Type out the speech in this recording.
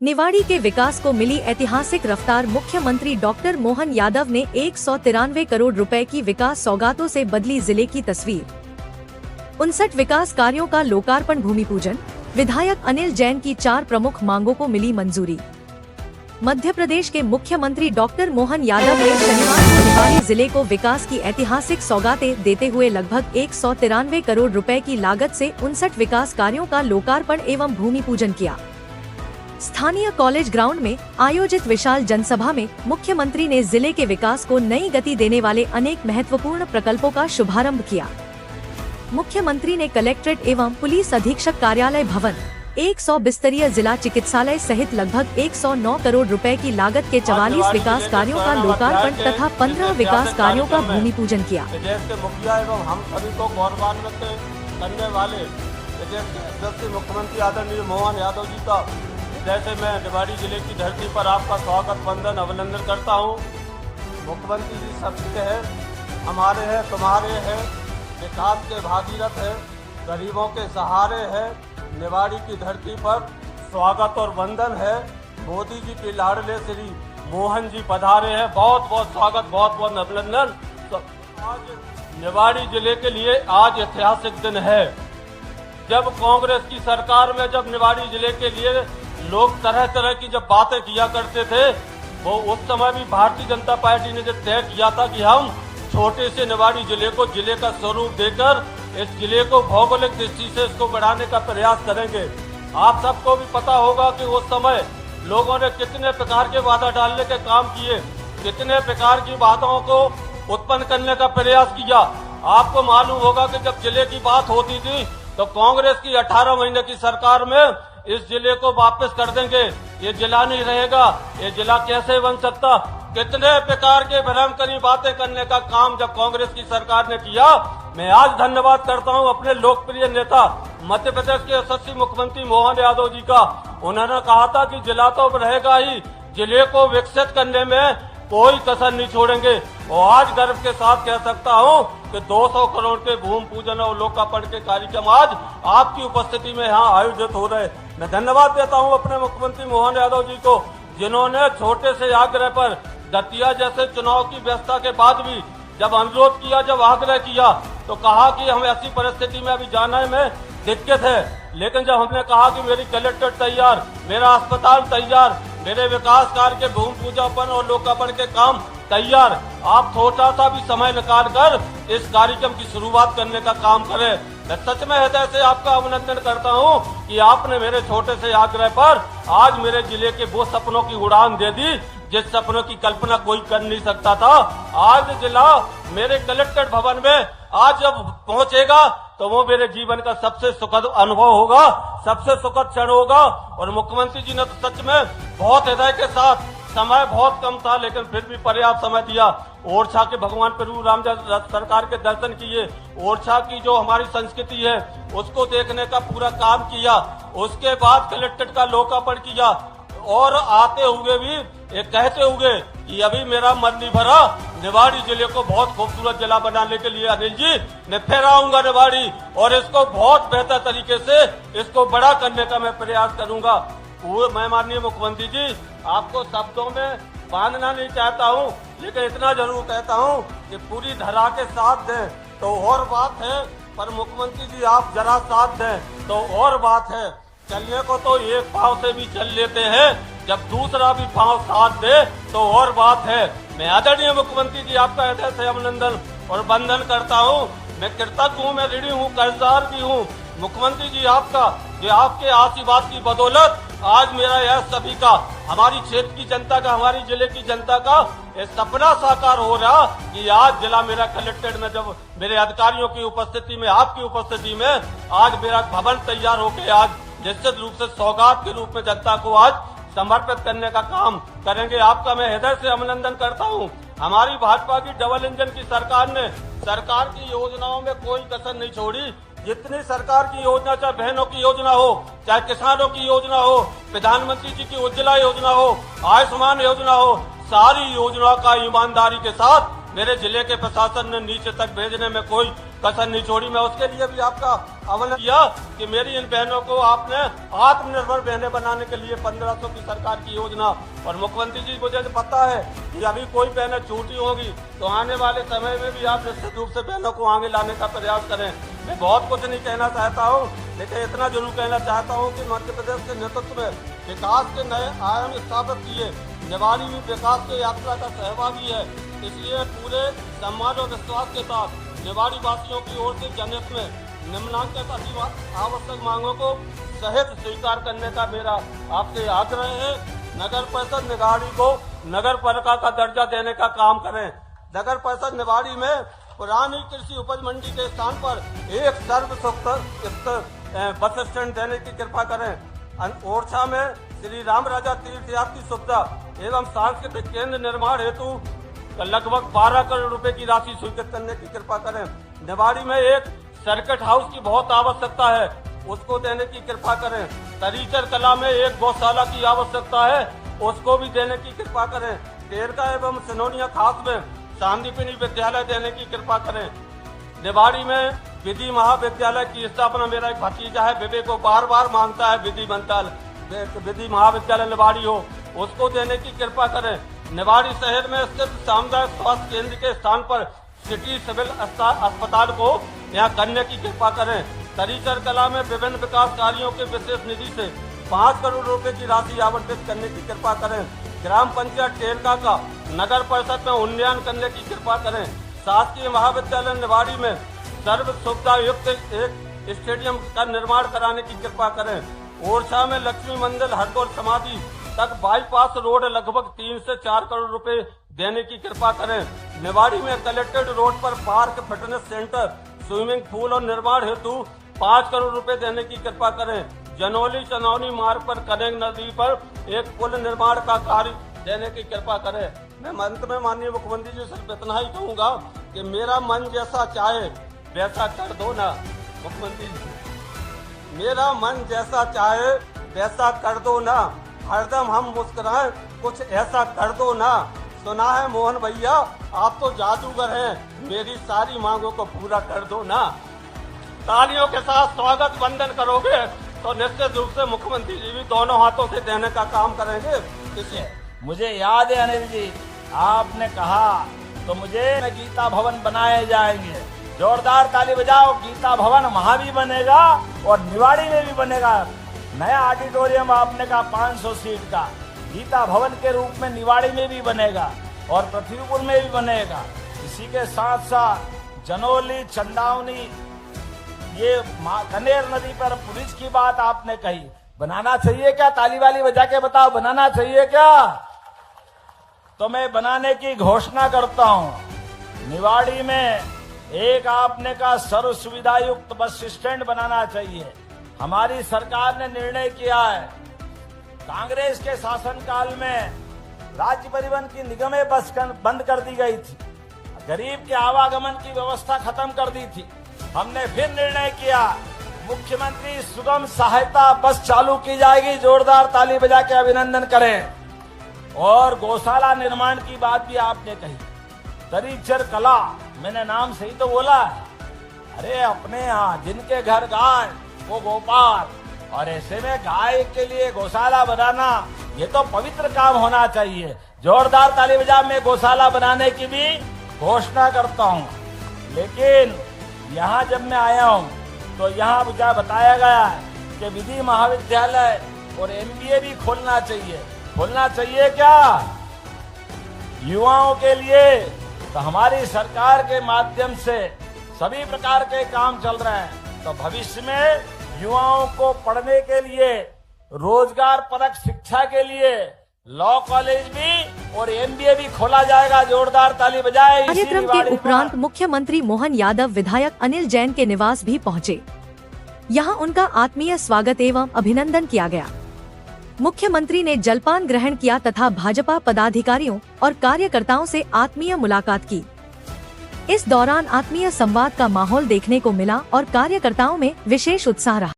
निवाड़ी के विकास को मिली ऐतिहासिक रफ्तार। मुख्यमंत्री डॉक्टर मोहन यादव ने 193 करोड़ रुपए की विकास सौगातों से बदली जिले की तस्वीर। 59 विकास कार्यों का लोकार्पण, भूमि पूजन। विधायक अनिल जैन की 4 प्रमुख मांगों को मिली मंजूरी। मध्य प्रदेश के मुख्यमंत्री डॉक्टर मोहन यादव ने शनिवार को निवाड़ी जिले को विकास की ऐतिहासिक सौगातें देते हुए लगभग 193 करोड़ रुपए की लागत से 59 विकास कार्यों का लोकार्पण एवं भूमि पूजन किया। स्थानीय कॉलेज ग्राउंड में आयोजित विशाल जनसभा में मुख्यमंत्री ने जिले के विकास को नई गति देने वाले अनेक महत्वपूर्ण प्रकल्पों का शुभारंभ किया। मुख्यमंत्री ने कलेक्ट्रेट एवं पुलिस अधीक्षक कार्यालय भवन, 100 बिस्तरीय जिला चिकित्सालय सहित लगभग 109 करोड़ रुपए की लागत के 44 विकास कार्यों का लोकार्पण तथा 15 विकास कार्यों का भूमि पूजन किया। देश के मुखिया एवं हम सभी को गौरवान्वित करने वाले मुख्यमंत्री आदरणीय मोहन यादव जी का जैसे मैं निवाड़ी जिले की धरती पर आपका स्वागत, वंदन, अभिनंदन करता हूं। मुख्यमंत्री जी सबके हैं, हमारे हैं, तुम्हारे हैं, विकास के भागीरथ है, गरीबों के सहारे है। निवाड़ी की धरती पर स्वागत और वंदन है। मोदी जी के लाडले श्री मोहन जी पधारे हैं, बहुत बहुत स्वागत, बहुत बहुत अभिनंदन। तो आज निवाड़ी जिले के लिए आज ऐतिहासिक दिन है। जब कांग्रेस की सरकार में जब निवाड़ी जिले के लिए लोग तरह तरह की जब बातें किया करते थे, वो उस समय भी भारतीय जनता पार्टी ने जब तय किया था कि हम छोटे से निवाड़ी जिले को जिले का स्वरूप देकर इस जिले को भौगोलिक दृष्टि से इसको बढ़ाने का प्रयास करेंगे। आप सबको भी पता होगा कि उस समय लोगों ने कितने प्रकार के वादा डालने के काम किए, कितने प्रकार की बातों को उत्पन्न करने का प्रयास किया। आपको मालूम होगा कि जब जिले की बात होती थी तो कांग्रेस की 18 महीने की सरकार में इस जिले को वापस कर देंगे, ये जिला नहीं रहेगा, ये जिला कैसे बन सकता, कितने प्रकार के भ्रमकरी बातें करने का काम जब कांग्रेस की सरकार ने किया। मैं आज धन्यवाद करता हूं अपने लोकप्रिय नेता मध्य प्रदेश के यशस्वी मुख्यमंत्री मोहन यादव जी का। उन्होंने कहा था कि जिला तो रहेगा ही, जिले को विकसित करने में कोई कसर नहीं छोड़ेंगे। और आज गर्व के साथ कह सकता हूं कि 200 करोड़ के भूमि पूजन और लोकार्पण के कार्यक्रम आज आपकी उपस्थिति में यहाँ आयोजित हो रहे। मैं धन्यवाद देता हूं अपने मुख्यमंत्री मोहन यादव जी को, जिन्होंने छोटे से आग्रह पर दतिया जैसे चुनाव की व्यवस्था के बाद भी जब अनुरोध किया, जब आग्रह किया तो कहा कि हम ऐसी परिस्थिति में अभी जाने में दिक्कत है, लेकिन जब हमने कहा कि मेरी कलेक्टर तैयार, मेरा अस्पताल तैयार, मेरे विकास कार्य के भूमि पूजापन और लोकार्पण के काम तैयार, आप छोटा सा भी समय निकाल कर इस कार्यक्रम की शुरुआत करने का काम करें। मैं सच में हृदय से आपका अभिनंदन करता हूं कि आपने मेरे छोटे से आग्रह पर आज मेरे जिले के वो सपनों की उड़ान दे दी जिस सपनों की कल्पना कोई कर नहीं सकता था। आज जिला मेरे कलेक्टर भवन में आज जब पहुंचेगा तो वो मेरे जीवन का सबसे सुखद अनुभव होगा, सबसे सुखद क्षण होगा। और मुख्यमंत्री जी ने तो सच में बहुत हृदय के साथ, समय बहुत कम था लेकिन फिर भी पर्याप्त समय दिया। ओरछा के भगवान प्रभु राम सरकार के दर्शन किए, ओरछा की जो हमारी संस्कृति है उसको देखने का पूरा काम किया, उसके बाद कलेक्ट्रेट का लोकार्पण किया और आते हुए भी ये कहते हुए कि अभी मेरा मन नहीं भरा, निवाड़ी जिले को बहुत खूबसूरत जिला बनाने के लिए अनिल जी मैं फिर आऊंगा निवाड़ी और इसको बहुत बेहतर तरीके से इसको बड़ा करने का मैं प्रयास करूंगा। मैं माननीय मुख्यमंत्री जी आपको शब्दों में बांधना नहीं चाहता हूं, लेकिन इतना जरूर कहता हूं कि पूरी धरा के साथ दें तो और बात है, पर मुख्यमंत्री जी आप जरा साथ दें तो और बात है। चलने को तो एक पांव से भी चल लेते हैं, जब दूसरा भी पांव साथ दे तो और बात है। मैं आदरणीय मुख्यमंत्री जी आपका हृदय से अभिनंदन और वंदन करता हूं। मैं कृतज्ञ हूं, मैं ऋणी हूं, कर्जदार भी हूं मुख्यमंत्री जी आपका, जो आपके आशीर्वाद की बदौलत आज मेरा यह सभी का, हमारी क्षेत्र की जनता का, हमारी जिले की जनता का ये सपना साकार हो रहा कि आज जिला मेरा कलेक्ट्रेट में जब मेरे अधिकारियों की उपस्थिति में, आपकी उपस्थिति में आज मेरा भवन तैयार होकर आज निश्चित रूप से सौगात के रूप में जनता को आज समर्पित करने का काम करेंगे। आपका मैं हृदय से अभिनंदन करता हूं। हमारी भाजपा की डबल इंजन की सरकार ने सरकार की योजनाओं में कोई कसर नहीं छोड़ी। जितनी सरकार की योजना, चाहे बहनों की योजना हो, चाहे किसानों की योजना हो, प्रधानमंत्री जी की उज्ज्वला योजना हो, आयुष्मान योजना हो, सारी योजना का ईमानदारी के साथ मेरे जिले के प्रशासन ने नीचे तक भेजने में कोई कसर नहीं छोड़ी। मैं उसके लिए भी आपका अवलंबन किया कि मेरी इन बहनों को आपने आत्मनिर्भर बहनें बनाने के लिए 1500 की सरकार की योजना, और मुख्यमंत्री जी मुझे पता है कि अभी कोई बहनें छूटी होगी तो आने वाले समय में भी आप निश्चित रूप से बहनों को आगे लाने का प्रयास करें। मैं बहुत कुछ नहीं कहना चाहता हूँ, लेकिन इतना जरूर कहना चाहता हूँ कि मध्य प्रदेश के नेतृत्व में विकास के नए आयाम स्थापित किए। निवाड़ी भी विकास की यात्रा का सहभागी है, इसलिए पूरे सम्मान और विश्वास के साथ निवाड़ी वासियों की ओर से जनहित में निम्नांकित आवश्यक मांगों को सहित स्वीकार करने का मेरा आपसे आग्रह है। नगर परिषद निवाड़ी को नगर पालिका का दर्जा देने का काम करें। नगर परिषद निवाड़ी में पुरानी कृषि उपज मंडी के स्थान पर एक सर्वसुविधा बस स्टैंड देने की कृपा करें। ओरछा में श्री राम राजा तीर्थ यात्री सुविधा एवं सांस्कृतिक केंद्र निर्माण हेतु लगभग 12 करोड़ रुपए की राशि स्वीकृत करने की कृपा करें। निवाड़ी में एक सर्किट हाउस की बहुत आवश्यकता है, उसको देने की कृपा करें। तरीचर कला में एक गौशाला की आवश्यकता है, उसको भी देने की कृपा करें। टेरका एवं सिनोनिया खास में शांतिपिनी विद्यालय देने की कृपा करें। निवाड़ी में विधि महाविद्यालय की स्थापना मेरा एक भतीजा है विवेक को बार बार मांगता है, विधि महाविद्यालय निवाड़ी हो, उसको देने की कृपा करें। निवाड़ी शहर में स्थित सामुदायिक स्वास्थ्य केंद्र के स्थान पर सिटी सिविल अस्पताल को यहाँ करने की कृपा करें। तरीचर कला में विभिन्न विकास कार्यों के विशेष निधि से 5 करोड़ रुपए की राशि आवंटित करने की कृपा करें। ग्राम पंचायत टेरका का नगर परिषद में उन्नयन करने की कृपा करें। शासकीय महाविद्यालय निवाड़ी में सर्व सुविधा युक्त एक स्टेडियम का निर्माण कराने की कृपा करें। ओरछा में लक्ष्मी मंदिर हरदौर समाधि तक बाईपास रोड लगभग 3 से 4 करोड़ रुपए देने की कृपा करें। निवाड़ी में कलेक्टेड रोड पर park, fitness centre, swimming pool और निर्माण हेतु 5 करोड़ रुपए देने की कृपा करें। जनौली चनौनी मार्ग पर कनेंग नदी पर एक पुल निर्माण का कार्य देने की कृपा करें। मैं अंत में माननीय मुख्यमंत्री जी सिर्फ इतना ही कहूँगा कि मेरा मन जैसा चाहे वैसा कर दो ना। मुख्यमंत्री जी, मेरा मन जैसा चाहे वैसा कर दो ना, हरदम हम मुस्कुराएं कुछ ऐसा कर दो ना। सुना है मोहन भैया आप तो जादूगर हैं, मेरी सारी मांगों को पूरा कर दो ना। तालियों के साथ स्वागत वंदन करोगे तो निश्चित रूप से मुख्यमंत्री जी भी दोनों हाथों से देने का काम करेंगे। इसलिए मुझे याद है अनिल जी, आपने कहा तो मुझे गीता भवन बनाए जाएंगे। जोरदार ताली बजाओ। गीता भवन वहाँ भी बनेगा और निवाड़ी में भी बनेगा। नया ऑडिटोरियम आपने कहा 500 सीट का गीता भवन के रूप में निवाड़ी में भी बनेगा और पृथ्वीपुर में भी बनेगा। इसी के साथ साथ जनौली, चंदावनी, ये कनेर नदी पर पुलिस की बात आपने कही, बनाना चाहिए क्या? ताली वाली बजा के बताओ, बनाना चाहिए क्या? तो मैं बनाने की घोषणा करता हूं। निवाड़ी में एक आपने कहा सर्व सुविधा युक्त बस स्टैंड बनाना चाहिए। हमारी सरकार ने निर्णय किया है, कांग्रेस के शासनकाल में राज्य परिवहन की निगमें बस बंद कर दी गई थी, गरीब के आवागमन की व्यवस्था खत्म कर दी थी। हमने फिर निर्णय किया, मुख्यमंत्री सुगम सहायता बस चालू की जाएगी। जोरदार ताली बजा के अभिनंदन करें। और गौशाला निर्माण की बात भी आपने कही। तरीचर कला, मैंने नाम सही तो बोला? अरे अपने यहाँ जिनके घर गाय वो गोपाल, और ऐसे में गाय के लिए गौशाला बनाना ये तो पवित्र काम होना चाहिए। जोरदार ताली बजा। मैं गौशाला बनाने की भी घोषणा करता हूँ। लेकिन यहाँ जब मैं आया हूँ तो यहाँ मुझे बताया गया है कि विधि महाविद्यालय और MBA भी खोलना चाहिए। खोलना चाहिए क्या युवाओं के लिए? तो हमारी सरकार के माध्यम से सभी प्रकार के काम चल रहे हैं। तो भविष्य में युवाओं को पढ़ने के लिए, रोजगार परक शिक्षा के लिए लॉ कॉलेज भी और MBA भी खोला जाएगा। जोरदार ताली बजाए। कार्यक्रम के उपरांत मुख्यमंत्री मोहन यादव विधायक अनिल जैन के निवास भी पहुंचे। यहां उनका आत्मीय स्वागत एवं अभिनंदन किया गया। मुख्यमंत्री ने जलपान ग्रहण किया तथा भाजपा पदाधिकारियों और कार्यकर्ताओं से आत्मीय मुलाकात की। इस दौरान आत्मीय संवाद का माहौल देखने को मिला और कार्यकर्ताओं में विशेष उत्साह रहा।